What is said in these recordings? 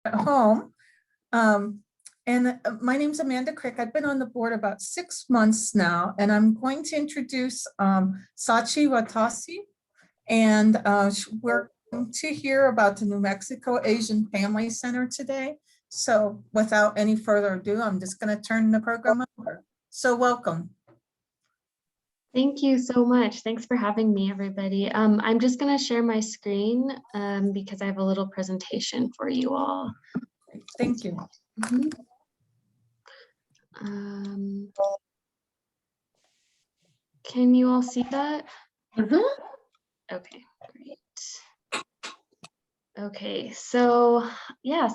at home. And my name's Amanda Crick. I've been on the board about 6 months now, and I'm going to introduce Sachi Watasi. And we're going to hear about the New Mexico Asian Family Center today. So without any further ado, I'm just going to turn the program over. So welcome. Thank you so much. Thanks for having me, everybody. I'm just going to share my screen because I have a little presentation for you all. Thank you. Can you all see that? Okay, great. Okay, so yeah,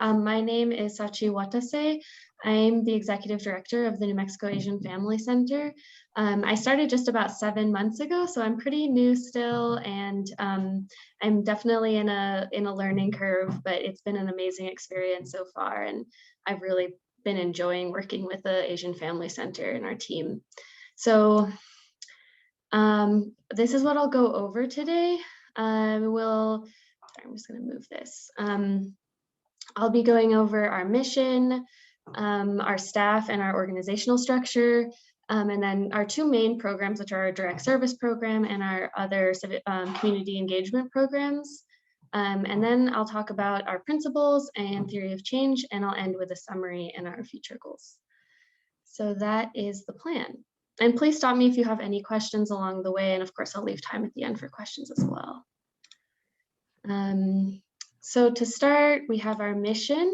my name is Sachi Watase. I'm the executive director of the New Mexico Asian Family Center. I started just about 7 months ago, so I'm pretty new still, and I'm definitely in a learning curve, but it's been an amazing experience so far, and I've really been enjoying working with the Asian Family Center and our team. So this is what I'll go over today. I'm just going to move this. I'll be going over our mission, our staff and our organizational structure, and then our 2 main programs, which are our direct service program and our other community engagement programs. And then I'll talk about our principles and theory of change, and I'll end with a summary and our future goals. So that is the plan. And please stop me if you have any questions along the way, and of course I'll leave time at the end for questions as well. So to start, we have our mission,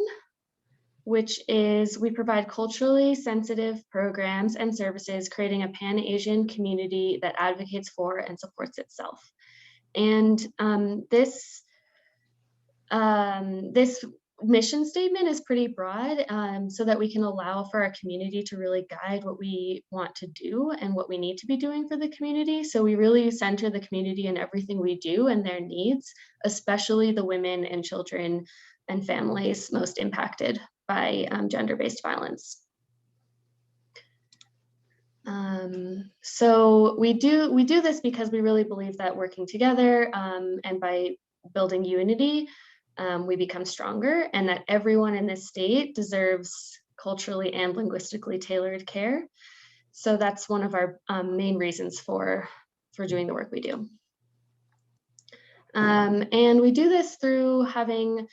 which is we provide culturally sensitive programs and services, creating a Pan-Asian community that advocates for and supports itself. And this mission statement is pretty broad, so that we can allow for our community to really guide what we want to do and what we need to be doing for the community. So we really center the community in everything we do and their needs, especially the women and children and families most impacted by gender-based violence. So we do this because we really believe that working together and by building unity, we become stronger, and that everyone in this state deserves culturally and linguistically tailored care. So that's one of our main reasons for doing the work we do. And we do this through having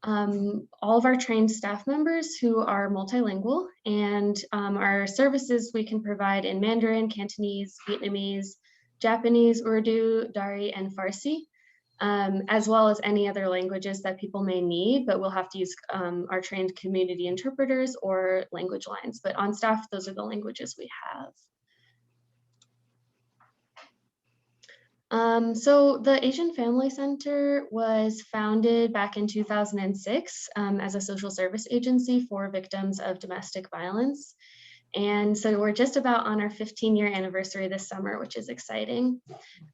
all of our trained staff members who are multilingual, and our services we can provide in Mandarin, Cantonese, Vietnamese, Japanese, Urdu, Dari, and Farsi. As well as any other languages that people may need, but we'll have to use our trained community interpreters or language lines. But on staff, those are the languages we have. So the Asian Family Center was founded back in 2006 as a social service agency for victims of domestic violence. And so we're just about on our 15-year anniversary this summer, which is exciting.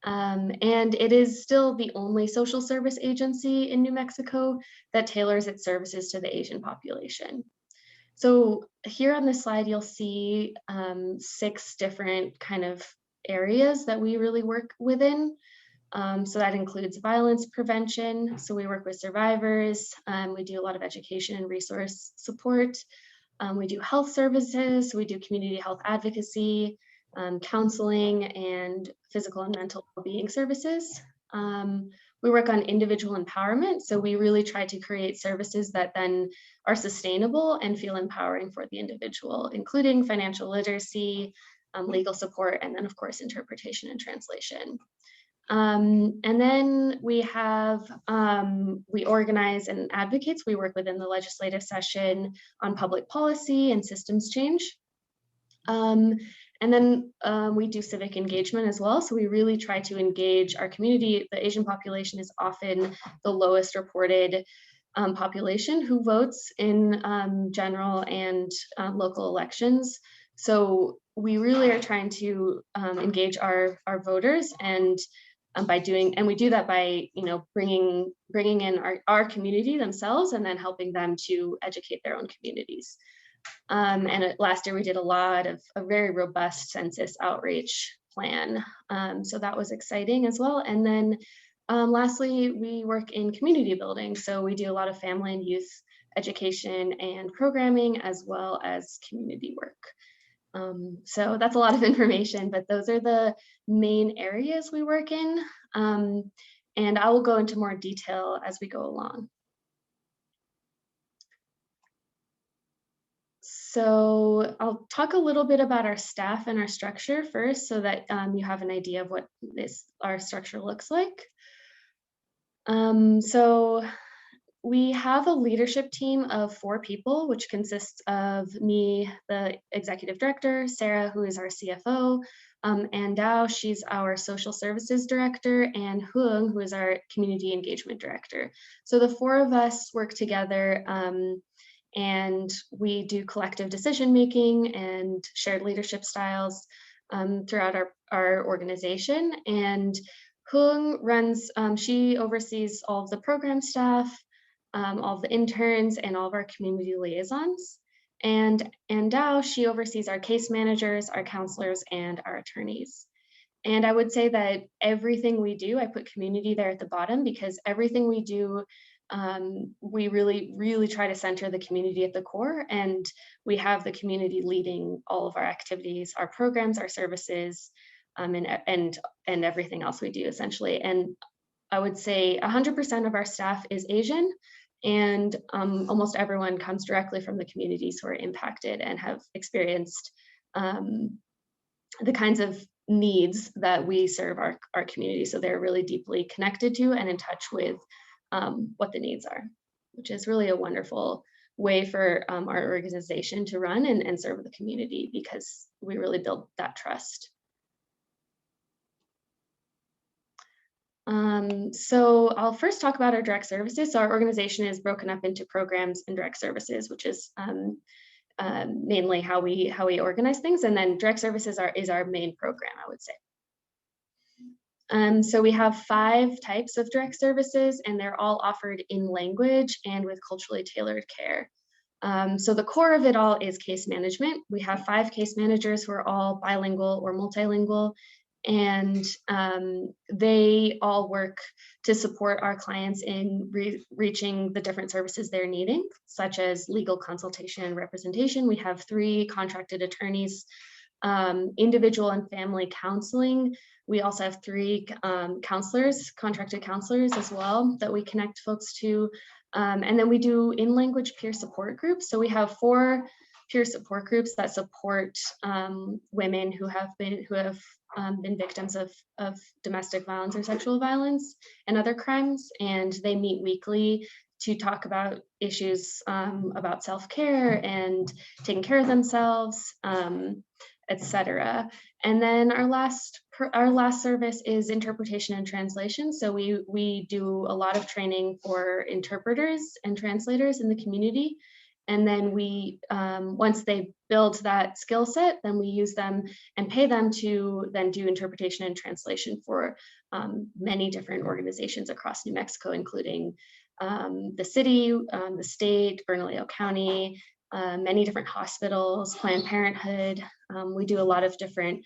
And it is still the only social service agency in New Mexico that tailors its services to the Asian population. So here on this slide, you'll see 6 different kind of areas that we really work within. So that includes violence prevention. So we work with survivors. We do a lot of education and resource support. We do health services, we do community health advocacy, counseling, and physical and mental well-being services. We work on individual empowerment, so we really try to create services that then are sustainable and feel empowering for the individual, including financial literacy, legal support, and then of course interpretation and translation. And then we have, we organize and advocates. We work within the legislative session on public policy and systems change. And then we do civic engagement as well. So we really try to engage our community. The Asian population is often the lowest reported population who votes in general and local elections. So we really are trying to engage our voters, and we do that by bringing in our community themselves, and then helping them to educate their own communities. And last year we did a very robust census outreach plan, so that was exciting as well. And then Lastly, we work in community building. So we do a lot of family and youth education and programming, as well as community work. So that's a lot of information, but those are the main areas we work in. And I will go into more detail as we go along. So I'll talk a little bit about our staff and our structure first, so that you have an idea of what our structure looks like. So we have a leadership team of 4 people, which consists of me, the executive director, Sarah, who is our CFO, Ann Dao, she's our social services director, and Huong, who is our community engagement director. So the 4 of us work together, and we do collective decision making and shared leadership styles throughout our organization. And Huong runs, she oversees all of the program staff, all of the interns, and all of our community liaisons. And Dao, she oversees our case managers, our counselors, and our attorneys. And I would say that everything we do, I put community there at the bottom, because everything we do, we really try to center the community at the core, and we have the community leading all of our activities, our programs, our services, and everything else we do, essentially. And I would say 100% of our staff is Asian, and almost everyone comes directly from the communities who are impacted and have experienced the kinds of needs that we serve our community. So they're really deeply connected to and in touch with what the needs are, which is really a wonderful way for our organization to run and serve the community, because we really build that trust. So I'll first talk about our direct services. So our organization is broken up into programs and direct services, which is mainly how we organize things. And then direct services is our main program, I would say. So we have 5 types of direct services, and they're all offered in language and with culturally tailored care. So the core of it all is case management. We have 5 case managers who are all bilingual or multilingual, and they all work to support our clients in reaching the different services they're needing, such as legal consultation and representation. We have 3 contracted attorneys, individual and family counseling. We also have 3 counselors, contracted counselors as well, that we connect folks to. And then we do in-language peer support groups. So we have 4 peer support groups that support women who have been victims of domestic violence or sexual violence and other crimes. And they meet weekly to talk about issues about self-care and taking care of themselves, etc. And then our last service is interpretation and translation. So we do a lot of training for interpreters and translators in the community. And then we, once they build that skill set, then we use them and pay them to then do interpretation and translation for many different organizations across New Mexico, including the city, the state, Bernalillo County, many different hospitals, Planned Parenthood. We do a lot of different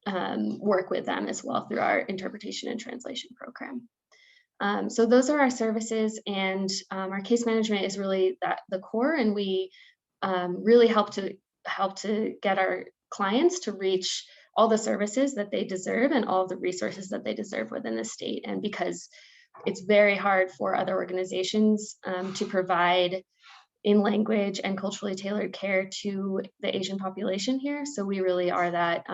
work with them as well through our interpretation and translation program. So those are our services, and our case management is really the core, and we really help to get our clients to reach all the services that they deserve and all the resources that they deserve within the state. And because it's very hard for other organizations to provide in language and culturally tailored care to the Asian population here. So we really are that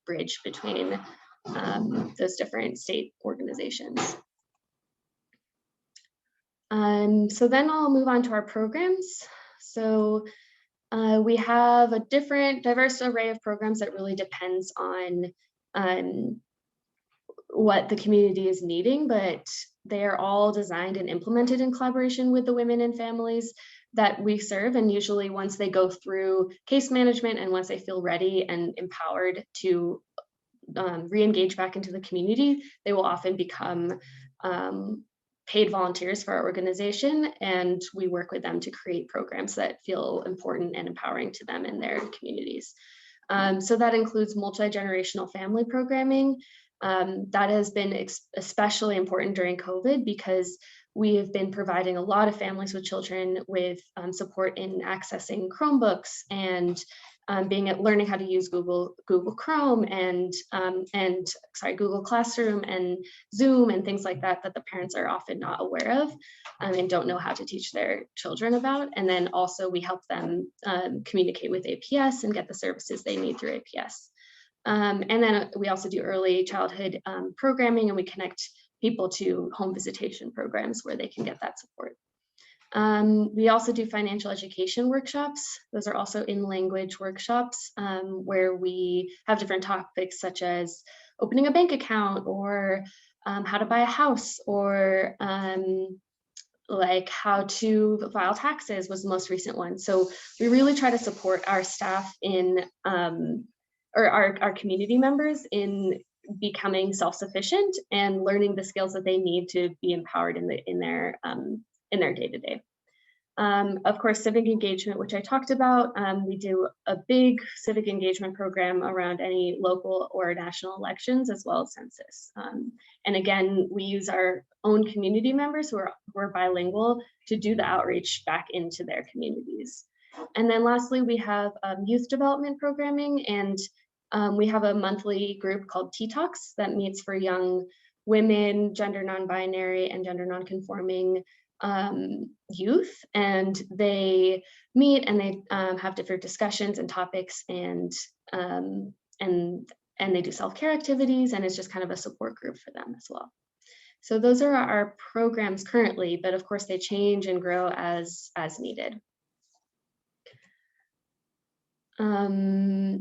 bridge between those different state organizations. So then I'll move on to our programs. So we have a diverse array of programs that really depends on what the community is needing, but they are all designed and implemented in collaboration with the women and families that we serve. And usually once they go through case management and once they feel ready and empowered to re-engage back into the community, they will often become paid volunteers for our organization, and we work with them to create programs that feel important and empowering to them and their communities. So that includes multi-generational family programming. That has been especially important during COVID because we have been providing a lot of families with children with support in accessing Chromebooks and learning how to use Google Chrome and Google Classroom and Zoom and things like that that the parents are often not aware of and don't know how to teach their children about. And then also we help them communicate with APS and get the services they need through APS. And then we also do early childhood programming, and we connect people to home visitation programs where they can get that support. We also do financial education workshops. Those are also in-language workshops where we have different topics such as opening a bank account or how to buy a house or like how to file taxes was the most recent one. So we really try to support our staff in or our community members in becoming self-sufficient and learning the skills that they need to be empowered in their day-to-day. Of course, civic engagement, which I talked about, we do a big civic engagement program around any local or national elections, as well as census. And again, we use our own community members who are bilingual to do the outreach back into their communities. And then lastly, we have youth development programming, and we have a monthly group called Tea Talks that meets for young women, gender non-binary, and gender non-conforming youth, and they meet and they have different discussions and topics, and they do self-care activities, and it's just kind of a support group for them as well. So those are our programs currently, but of course they change and grow as needed.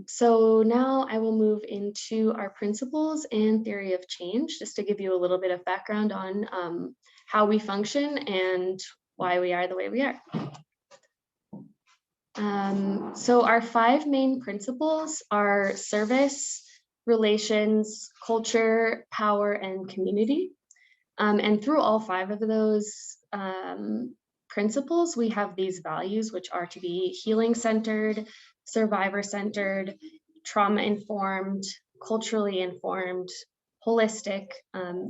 So now I will move into our principles and theory of change, just to give you a little bit of background on how we function and why we are the way we are. So our 5 main principles are service, relations, culture, power, and community. And through all 5 of those principles, we have these values, which are to be healing-centered, survivor-centered, trauma-informed, culturally informed, holistic,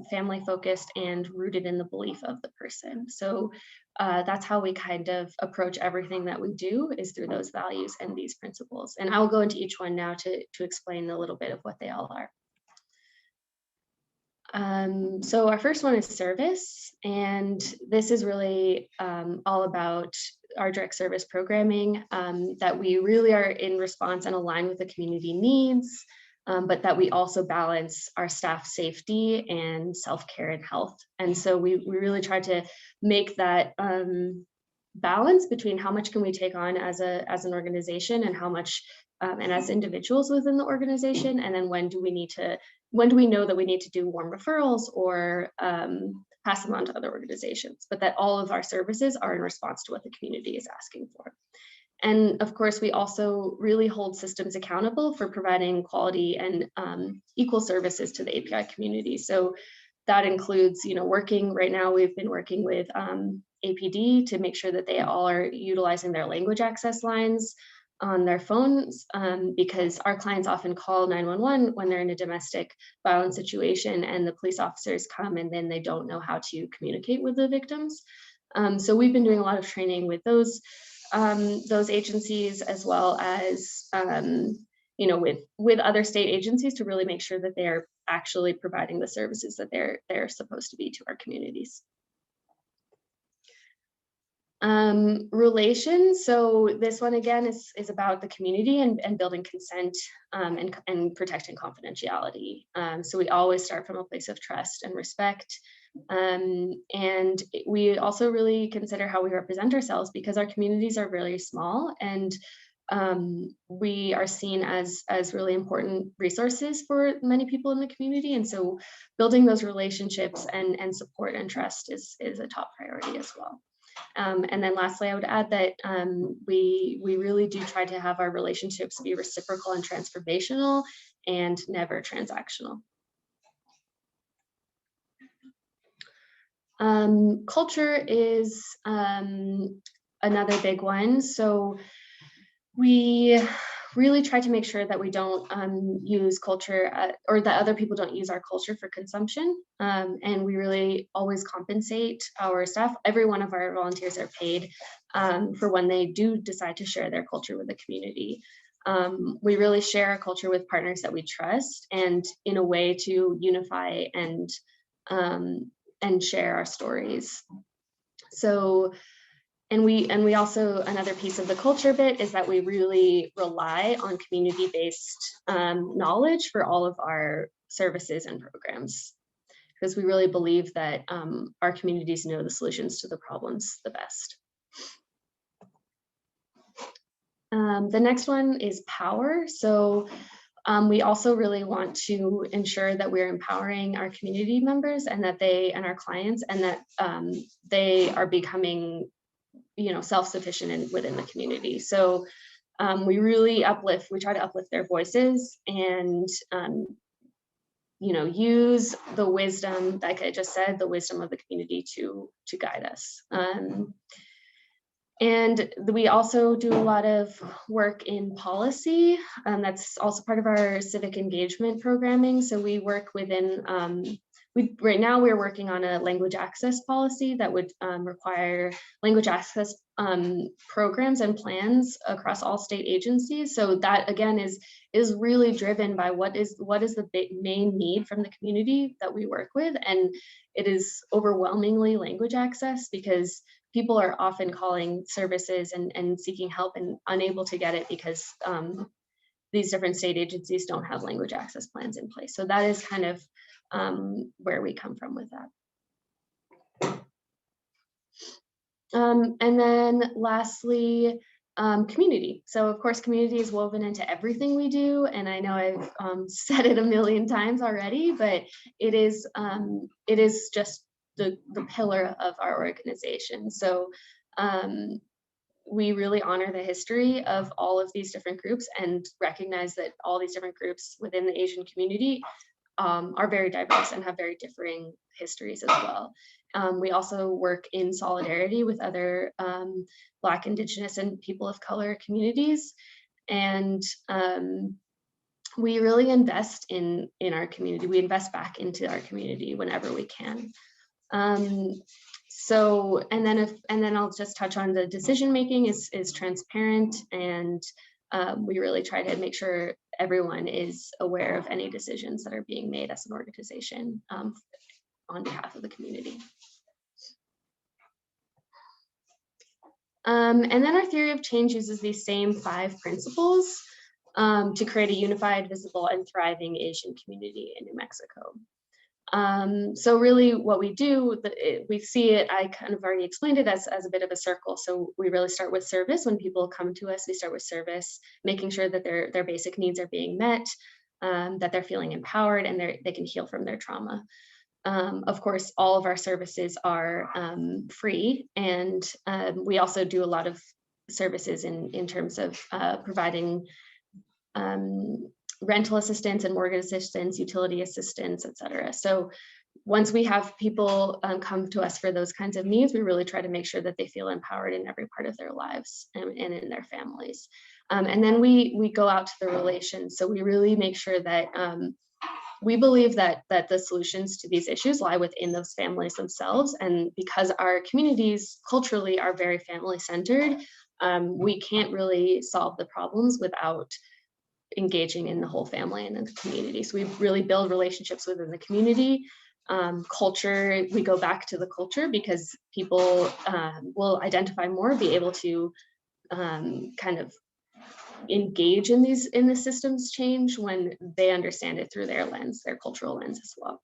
family-focused, and rooted in the belief of the person. So that's how we kind of approach everything that we do, is through those values and these principles. And I'll go into each one now to explain a little bit of what they all are. So our first one is service, and this is really all about our direct service programming, that we really are in response and align with the community needs, but that we also balance our staff safety and self-care and health. And so we really try to make that balance between how much can we take on as an organization and how much and as individuals within the organization, and then when do we know that we need to do warm referrals or pass them on to other organizations, but that all of our services are in response to what the community is asking for. And of course, we also really hold systems accountable for providing quality and equal services to the API community. So that includes, right now we've been working with APD to make sure that they all are utilizing their language access lines on their phones, because our clients often call 911 when they're in a domestic violence situation and the police officers come and then they don't know how to communicate with the victims. So we've been doing a lot of training with those agencies, as well as with other state agencies, to really make sure that they're actually providing the services that they're supposed to be to our communities. Relations. So this one again is about the community and building consent and protecting confidentiality. So we always start from a place of trust and respect. And we also really consider how we represent ourselves, because our communities are really small, and we are seen as really important resources for many people in the community. And so building those relationships and support and trust is a top priority as well. And then lastly, I would add that we really do try to have our relationships be reciprocal and transformational and never transactional. Culture is another big one. So we really try to make sure that we don't use culture or that other people don't use our culture for consumption. And we really always compensate our staff. Every one of our volunteers are paid for when they do decide to share their culture with the community. We really share our culture with partners that we trust, and in a way to unify and share our stories. So, and we also, another piece of the culture bit is that we really rely on community-based knowledge for all of our services and programs, because we really believe that our communities know the solutions to the problems the best. The next one is power. So we also really want to ensure that we're empowering our community members and that and our clients, and that they are becoming, self-sufficient within the community. So we really try to uplift their voices and, use the wisdom, like I just said, the wisdom of the community to guide us. And we also do a lot of work in policy. That's also part of our civic engagement programming. So we work within, right now we're working on a language access policy that would require language access programs and plans across all state agencies. So that again is really driven by what is the main need from the community that we work with. And it is overwhelmingly language access, because people are often calling services and seeking help and unable to get it because these different state agencies don't have language access plans in place. So that is kind of where we come from with that. And then lastly, community. So of course, community is woven into everything we do. And I know I've said it a million times already, but it is just the pillar of our organization. So we really honor the history of all of these different groups and recognize that all these different groups within the Asian community are very diverse and have very differing histories as well. We also work in solidarity with other Black, Indigenous, and people of color communities. And we really invest in our community. We invest back into our community whenever we can. So, and then I'll just touch on the decision making is transparent, and we really try to make sure everyone is aware of any decisions that are being made as an organization on behalf of the community. And then our theory of change uses these same 5 principles to create a unified, visible, and thriving Asian community in New Mexico. So really what we do, we see it, I kind of already explained it as a bit of a circle. So we really start with service. When people come to us, we start with service, making sure that their basic needs are being met, that they're feeling empowered, and they can heal from their trauma. Of course, all of our services are free, and we also do a lot of services in terms of providing rental assistance and mortgage assistance, utility assistance, et cetera. So once we have people come to us for those kinds of needs, we really try to make sure that they feel empowered in every part of their lives and in their families. And then we go out to the relations. So we really make sure that we believe that the solutions to these issues lie within those families themselves. And because our communities culturally are very family-centered, we can't really solve the problems without engaging in the whole family and in the community. So we really build relationships within the community. Culture, we go back to the culture because people will identify more, be able to kind of engage in the systems change when they understand it through their lens, their cultural lens as well.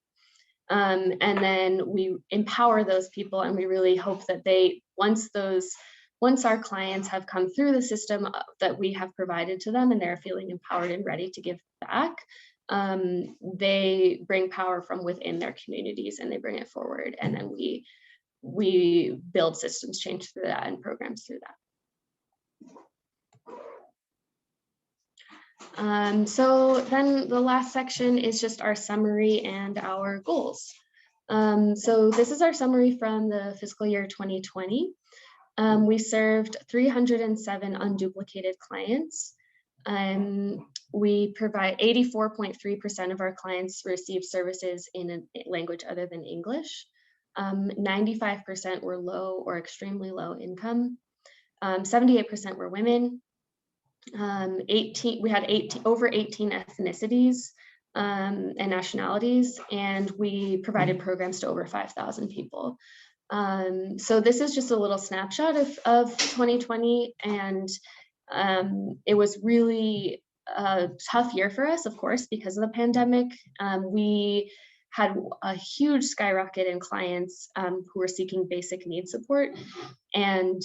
And then we empower those people, and we really hope that once our clients have come through the system that we have provided to them and they're feeling empowered and ready to give back, they bring power from within their communities and they bring it forward. And then we build systems change through that and programs through that. So then the last section is just our summary and our goals. So this is our summary from the fiscal year 2020. We served 307 unduplicated clients. We provide 84.3% of our clients receive services in a language other than English. 95% were low or extremely low income. 78% were women. We had over 18 ethnicities and nationalities, and we provided programs to over 5,000 people. So this is just a little snapshot of 2020, and it was really a tough year for us, of course, because of the pandemic. We had a huge skyrocket in clients who were seeking basic needs support. And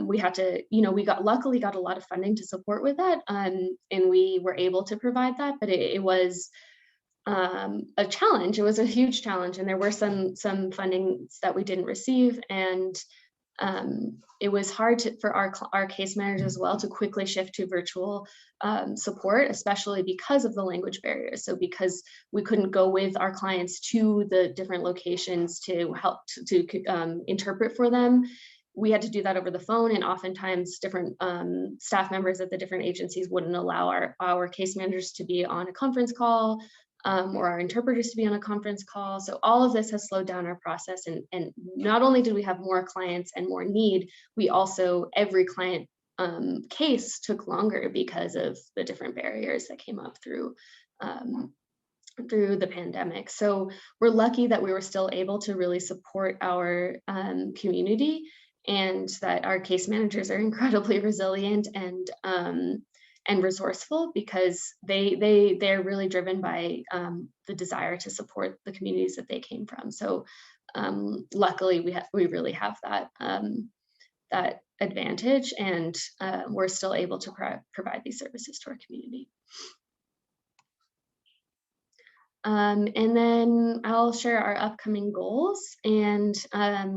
we had to, we luckily got a lot of funding to support with that. And we were able to provide that, but it was a challenge. It was a huge challenge. And there were some fundings that we didn't receive. And it was hard for our case managers as well to quickly shift to virtual support, especially because of the language barriers. So because we couldn't go with our clients to the different locations to help to interpret for them, we had to do that over the phone, and oftentimes different staff members at the different agencies wouldn't allow our case managers to be on a conference call, or our interpreters to be on a conference call. So all of this has slowed down our process. And not only did we have more clients and more need, we also, every client case took longer because of the different barriers that came up through the pandemic. So we're lucky that we were still able to really support our community, and that our case managers are incredibly resilient and resourceful, because they're really driven by the desire to support the communities that they came from. So luckily we really have that advantage, and we're still able to provide these services to our community. And then I'll share our upcoming goals and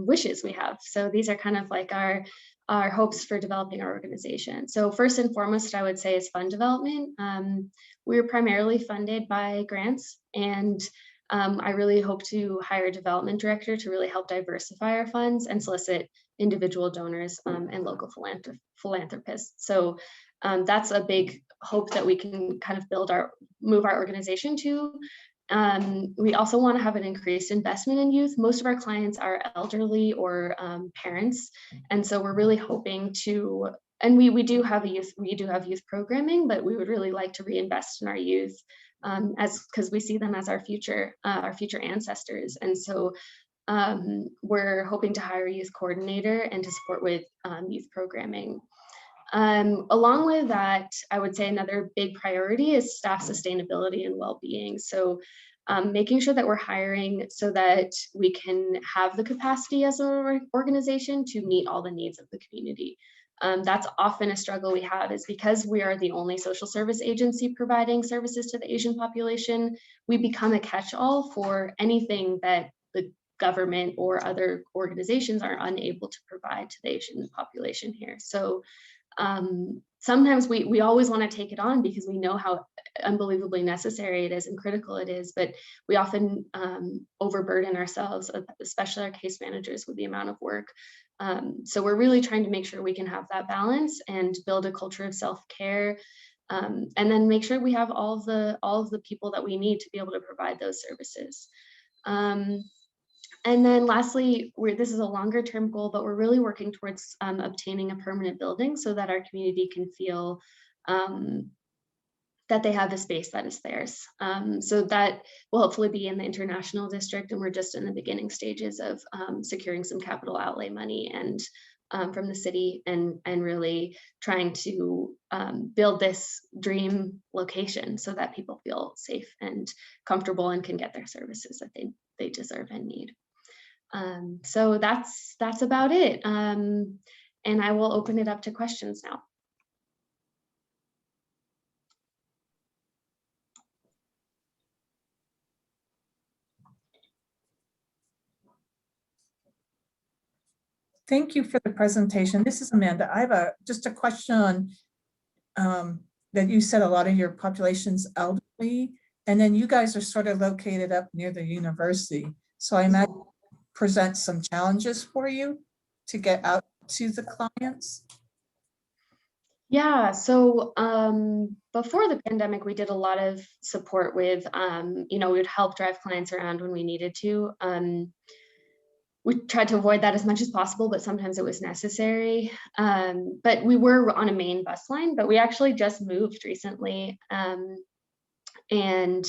wishes we have. So these are kind of like our hopes for developing our organization. So first and foremost, I would say, is fund development. We're primarily funded by grants, and I really hope to hire a development director to really help diversify our funds and solicit individual donors and local philanthropists. So that's a big hope that we can kind of move our organization to. We also want to have an increased investment in youth. Most of our clients are elderly or parents, and so we're really hoping to. And we do have youth programming, but we would really like to reinvest in our youth, because we see them as our future ancestors. And so we're hoping to hire a youth coordinator and to support with youth programming. Along with that, I would say another big priority is staff sustainability and well-being. So making sure that we're hiring so that we can have the capacity as an organization to meet all the needs of the community. That's often a struggle we have, is because we are the only social service agency providing services to the Asian population, we become a catch-all for anything that the government or other organizations are unable to provide to the Asian population here. So sometimes we always want to take it on because we know how unbelievably necessary it is and critical it is, but we often overburden ourselves, especially our case managers, with the amount of work. So we're really trying to make sure we can have that balance and build a culture of self-care, and then make sure we have all of the people that we need to be able to provide those services. And then lastly, this is a longer term goal, but we're really working towards obtaining a permanent building so that our community can feel that they have a space that is theirs. So that will hopefully be in the international district, and we're just in the beginning stages of securing some capital outlay money and from the city, and really trying to build this dream location so that people feel safe and comfortable and can get their services that they deserve and need. So that's about it. And I will open it up to questions now. Thank you for the presentation. This is Amanda. I have just a question on that you said a lot of your population's elderly, and then you guys are sort of located up near the university. So I imagine present some challenges for you to get out to the clients. Yeah, so before the pandemic, we did a lot of support with, we would help drive clients around when we needed to. We tried to avoid that as much as possible, but sometimes it was necessary. But we were on a main bus line, but we actually just moved recently. And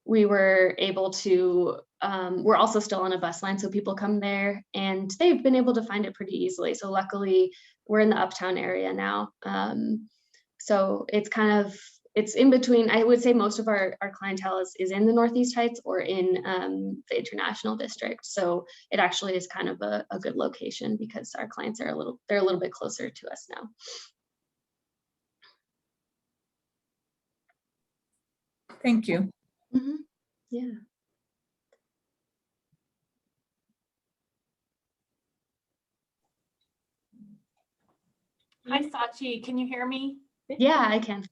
we were able to, we're also still on a bus line, so people come there and they've been able to find it pretty easily. So luckily, we're in the uptown area now. So it's in between. I would say most of our clientele is in the Northeast Heights or in the International District. So it actually is kind of a good location because our clients are they're a little bit closer to us now. Thank you. Mm-hmm. Yeah. Hi, Sachi. Can you hear me? Yeah, I can.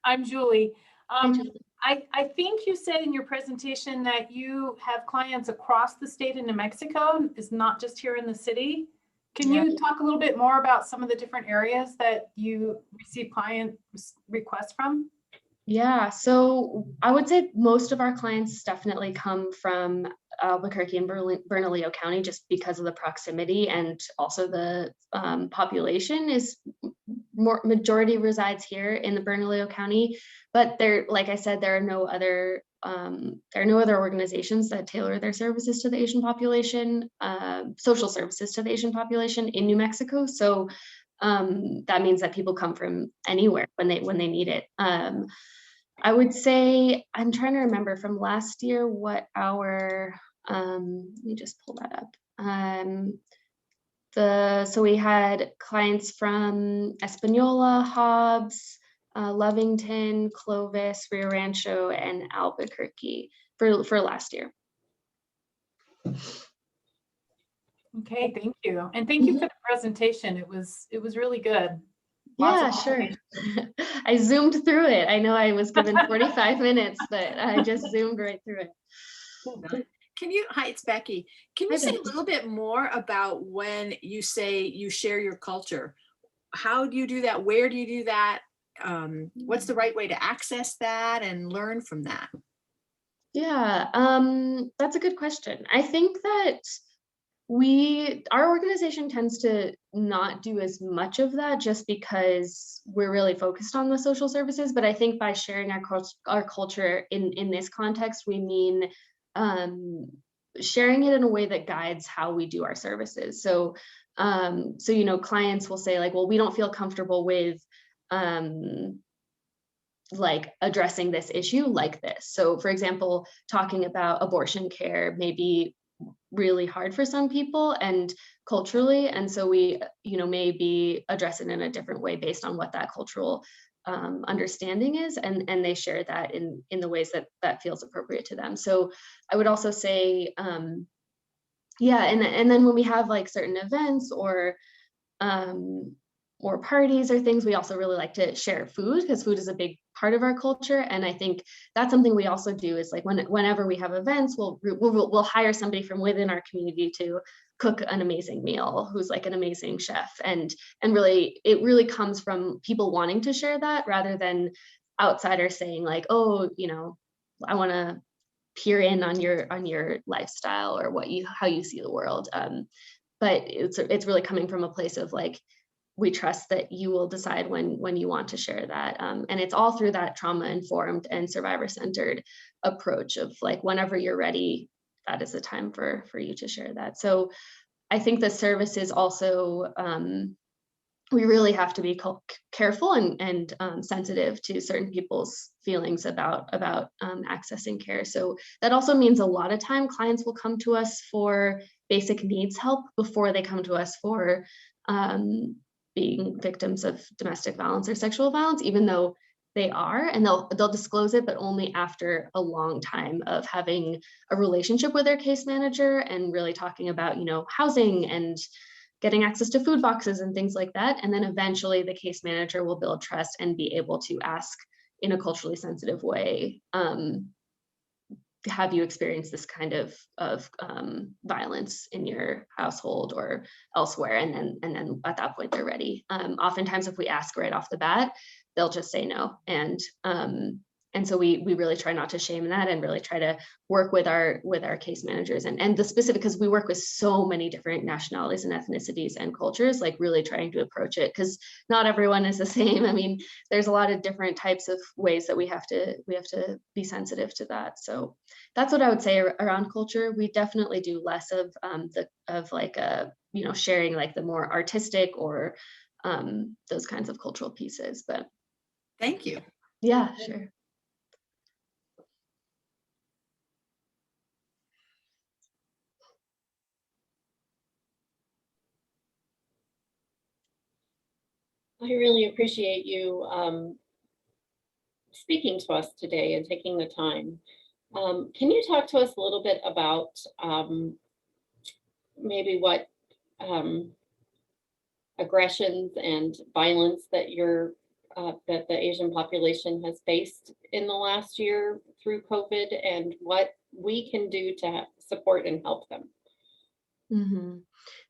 I'm Julie. Hi, Julie. I think you said in your presentation that you have clients across the state of New Mexico. It's not just here in the city. Can you talk a little bit more about some of the different areas that you receive client requests from? Yeah, so I would say most of our clients definitely come from Albuquerque and Bernalillo County just because of the proximity, and also the population is majority resides here in the Bernalillo County. But like I said, there are no other organizations that tailor their services to the Asian population, social services to the Asian population in New Mexico. So that means that people come from anywhere when they need it. I would say, I'm trying to remember from last year what let me just pull that up. So we had clients from Espanola, Hobbs, Lovington, Clovis, Rio Rancho, and Albuquerque for last year. Okay, thank you. And thank you for the presentation. It was really good. Yeah, sure. I zoomed through it. I know I was given 45 minutes, but I just zoomed right through it. Hi, it's Becky. Can you say a little bit more about when you say you share your culture? How do you do that? Where do you do that? What's the right way to access that and learn from that? Yeah, that's a good question. I think that our organization tends to not do as much of that just because we're really focused on the social services. But I think by sharing our culture in this context, we mean sharing it in a way that guides how we do our services. So clients will say like, well, we don't feel comfortable with like addressing this issue like this. So for example, talking about abortion care may be really hard for some people and culturally, and so we maybe address it in a different way based on what that cultural understanding is, and they share that in the ways that feels appropriate to them. So I would also say and then when we have like certain events or parties or things, we also really like to share food because food is a big part of our culture. And I think that's something we also do is like whenever we have events, we'll hire somebody from within our community to cook an amazing meal who's like an amazing chef. And really, it really comes from people wanting to share that rather than outsiders saying like, oh, I want to peer in on your lifestyle or how you see the world. But it's really coming from a place of like, we trust that you will decide when you want to share that. And it's all through that trauma-informed and survivor-centered approach of like, whenever you're ready, that is the time for you to share that. So I think the service is also, we really have to be careful and sensitive to certain people's feelings about accessing care. So that also means a lot of time clients will come to us for basic needs help before they come to us for being victims of domestic violence or sexual violence, even though they are, and they'll disclose it, but only after a long time of having a relationship with their case manager and really talking about, housing and getting access to food boxes and things like that. And then eventually the case manager will build trust and be able to ask in a culturally sensitive way have you experienced this kind of violence in your household or elsewhere? And then at that point they're ready. Oftentimes if we ask right off the bat, they'll just say no. And so we really try not to shame that, and really try to work with our case managers and the specific, because we work with so many different nationalities and ethnicities and cultures, like really trying to approach it, because not everyone is the same. I mean, there's a lot of different types of ways that we have to be sensitive to that. So that's what I would say around culture. We definitely do less of sharing like the more artistic or those kinds of cultural pieces. But Thank you. yeah, sure. I really appreciate you speaking to us today and taking the time. Can you talk to us a little bit about maybe what aggressions and violence that that the Asian population has faced in the last year through COVID, and what we can do to support and help them? Mm-hmm.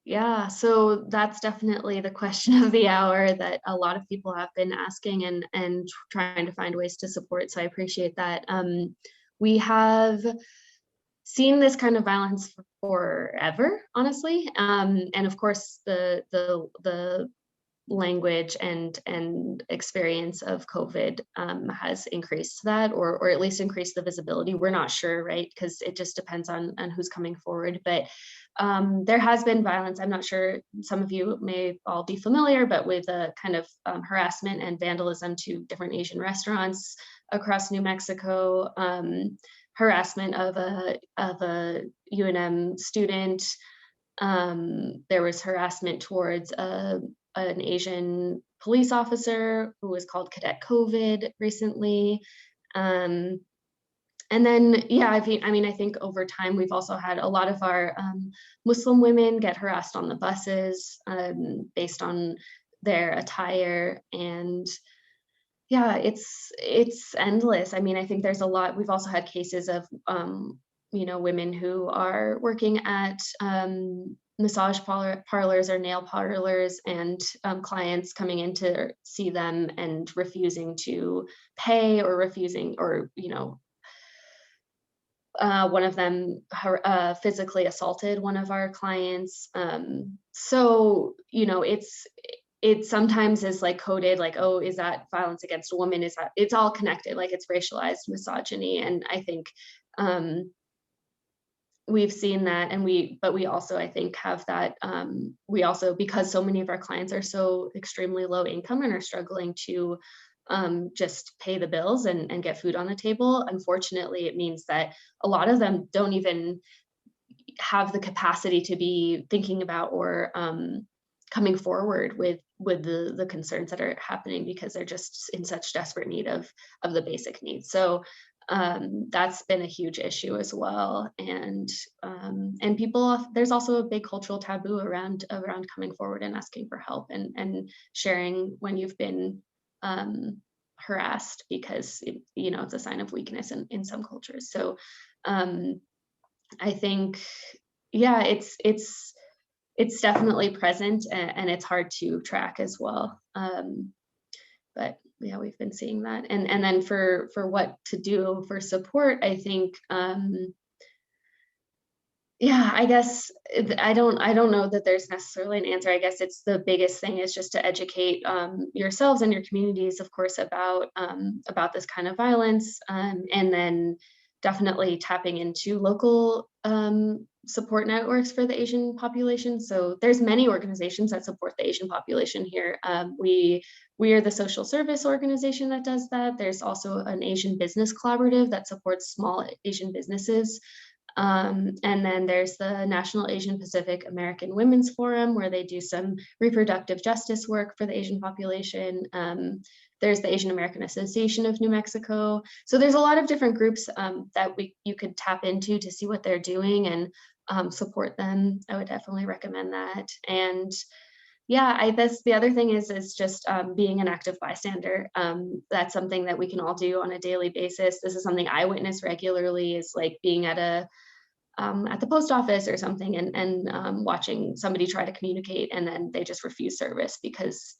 Yeah, so that's definitely the question of the hour that a lot of people have been asking and trying to find ways to support. So I appreciate that. We have seen this kind of violence forever, honestly, and of course the language and experience of COVID has increased that, or at least increased the visibility. We're not sure, right? Because it just depends on who's coming forward. But there has been violence. I'm not sure, some of you may all be familiar, but with a kind of harassment and vandalism to different Asian restaurants across New Mexico, harassment of a UNM student. There was harassment towards an Asian police officer who was called Cadet COVID recently. And then, yeah, I think over time, we've also had a lot of our Muslim women get harassed on the buses based on their attire. And yeah, it's endless. I mean, I think there's a lot. We've also had cases of, women who are working at massage parlors or nail parlors, and clients coming in to see them and refusing to pay, or refusing, or, one of them physically assaulted one of our clients. So, it sometimes is like coded like, oh, is that violence against a woman? Is that, it's all connected, like it's racialized misogyny. And I think we've seen that, but we also, I think, have that, we also, because so many of our clients are so extremely low income and are struggling to just pay the bills and get food on the table, unfortunately, it means that a lot of them don't even have the capacity to be thinking about or coming forward with the concerns that are happening, because they're just in such desperate need of the basic needs. So that's been a huge issue as well. And people, there's also a big cultural taboo around coming forward and asking for help and sharing when you've been harassed, because it's a sign of weakness in some cultures. So I think, yeah, it's definitely present, and it's hard to track as well. But yeah, we've been seeing that. And then for what to do for support, I think, yeah, I guess I don't know that there's necessarily an answer. I guess it's the biggest thing is just to educate yourselves and your communities, of course, about this kind of violence, and then definitely tapping into local support networks for the Asian population. So there's many organizations that support the Asian population here. We are the social service organization that does that. There's also an Asian business collaborative that supports small Asian businesses. And then there's the National Asian Pacific American Women's Forum, where they do some reproductive justice work for the Asian population. There's the Asian American Association of New Mexico. So there's a lot of different groups that you could tap into to see what they're doing and support them. I would definitely recommend that. And Yeah, that's the other thing is just being an active bystander. That's something that we can all do on a daily basis. This is something I witness regularly, is like being at the post office or something, and watching somebody try to communicate and then they just refuse service because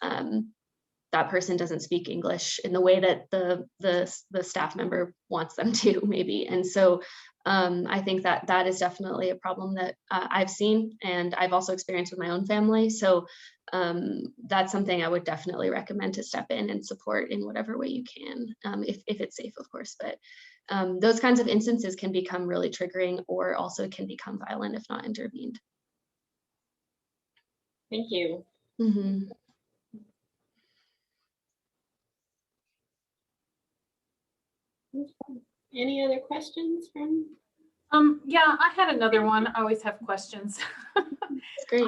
that person doesn't speak English in the way that the staff member wants them to, maybe. And so I think that is definitely a problem that I've seen, and I've also experienced with my own family. So that's something I would definitely recommend to step in and support in whatever way you can, if it's safe, of course. But those kinds of instances can become really triggering, or also can become violent if not intervened. Thank you. Mm-hmm. Any other questions from? Yeah, I had another one. I always have questions. That's great.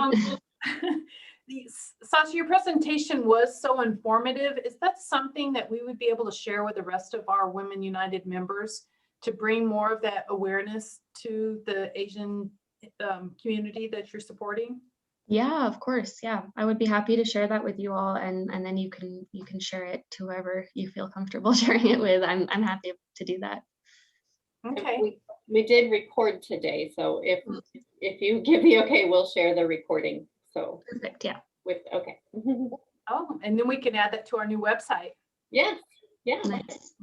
Sachi, your presentation was so informative. Is that something that we would be able to share with the rest of our Women United members to bring more of that awareness to the Asian community that you're supporting? Yeah, of course. Yeah, I would be happy to share that with you all, and then you can share it to whoever you feel comfortable sharing it with. I'm happy to do that. Okay. We did record today, so if you give the okay, we'll share the recording. So Perfect. Yeah. Okay. Oh, and then we can add that to our new website. Yes. Yeah. Nice.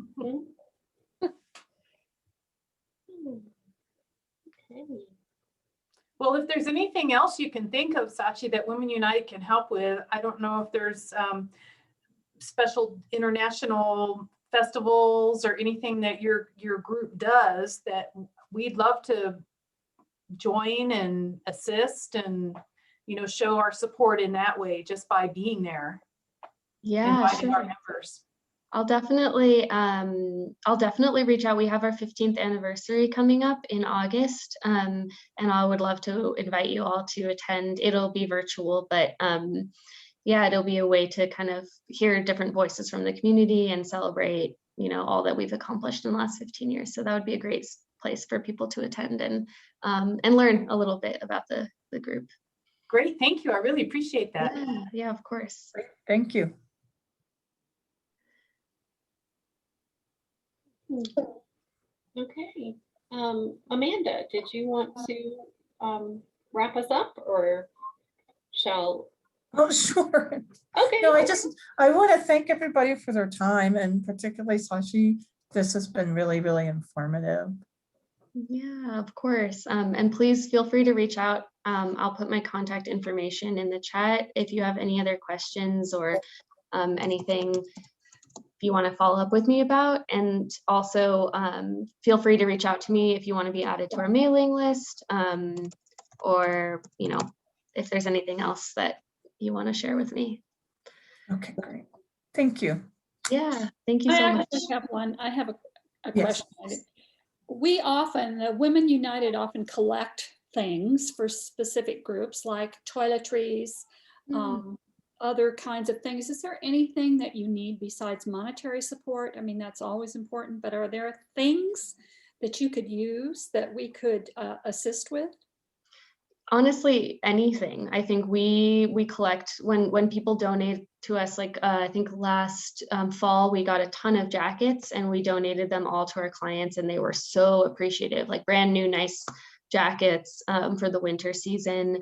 Okay. Well, if there's anything else you can think of, Sachi, that Women United can help with, I don't know if there's special international festivals or anything that your group does that we'd love to join and assist and, you know, show our support in that way just by being there. Yeah, inviting sure. our members. I'll definitely reach out. We have our 15th anniversary coming up in August, and I would love to invite you all to attend. It'll be virtual, but yeah, it'll be a way to kind of hear different voices from the community and celebrate, you know, all that we've accomplished in the last 15 years. So that would be a great place for people to attend and learn a little bit about the group. Great, thank you. I really appreciate that. Yeah, of course. Great. Thank you. Okay. Amanda, did you want to wrap us up, or shall? Oh, sure. Okay. No, I want to thank everybody for their time, and particularly Sachi. This has been really, really informative. Yeah, of course. And please feel free to reach out. I'll put my contact information in the chat if you have any other questions or anything you want to follow up with me about. And also feel free to reach out to me if you want to be added to our mailing list, or, you know, if there's anything else that you want to share with me. Okay, great. Thank you. Yeah, thank you so much. I have a Yes. question. We often, Women United often collect things for specific groups like toiletries, other kinds of things. Is there anything that you need besides monetary support? I mean, that's always important, but are there things that you could use that we could assist with? Honestly, anything. I think we collect when people donate to us, like I think last fall we got a ton of jackets and we donated them all to our clients, and they were so appreciative, like brand new nice jackets for the winter season.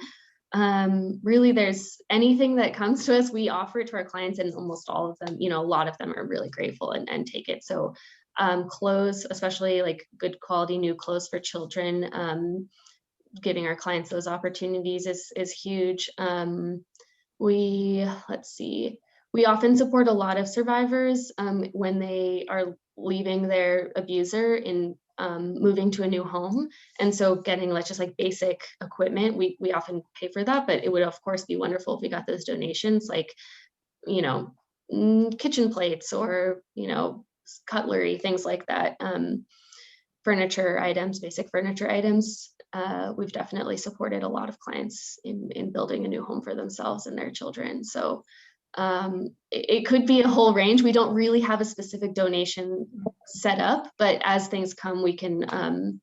Really, there's anything that comes to us, we offer it to our clients, and almost all of them, you know, a lot of them are really grateful and take it. So clothes, especially like good quality new clothes for children, giving our clients those opportunities is huge. We often support a lot of survivors when they are leaving their abuser in moving to a new home. And so getting just like basic equipment, we often pay for that, but it would of course be wonderful if we got those donations, like, you know, kitchen plates or, you know, cutlery, things like that. Furniture items, basic furniture items. We've definitely supported a lot of clients in building a new home for themselves and their children. So it could be a whole range. We don't really have a specific donation set up, but as things come, we can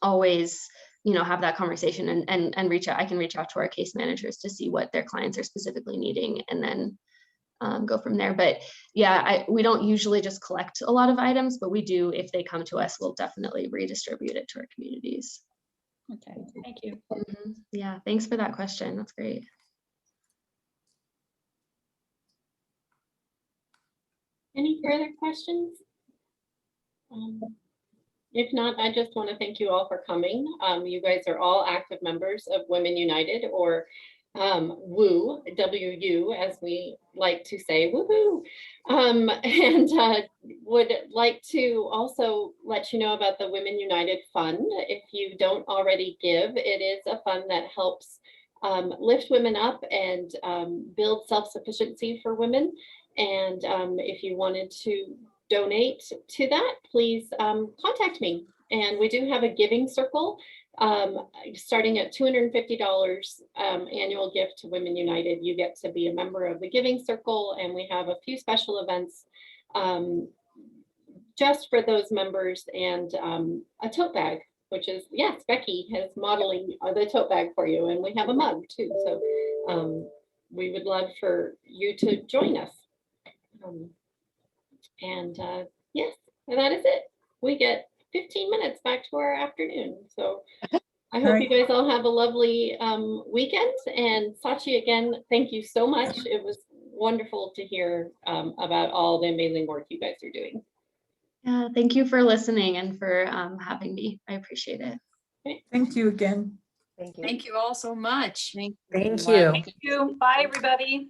always have that conversation and reach out. I can reach out to our case managers to see what their clients are specifically needing, and then go from there. But yeah, we don't usually just collect a lot of items, but we do, if they come to us, we'll definitely redistribute it to our communities. Okay, thank you. Yeah, thanks for that question. That's great. Any further questions? If not, I just want to thank you all for coming. You guys are all active members of Women United, or WU, W-U, as we like to say, woohoo. And would like to also let you know about the Women United Fund. If you don't already give, it is a fund that helps lift women up and build self-sufficiency for women. And if you wanted to donate to that, please contact me. And we do have a giving circle starting at $250 annual gift to Women United. You get to be a member of the giving circle, and we have a few special events just for those members, and a tote bag, which is, yes, Becky is modeling the tote bag for you, and we have a mug too. So we would love for you to join us. Yes, and that is it. We get 15 minutes back to our afternoon. So I hope you guys all have a lovely weekend. And Sachi, again, thank you so much. It was wonderful to hear about all the amazing work you guys are doing. Yeah, thank you for listening and for having me. I appreciate it. Okay. Thank you again. Thank you. Thank you all so much. Thank you. Thank you. Bye, everybody.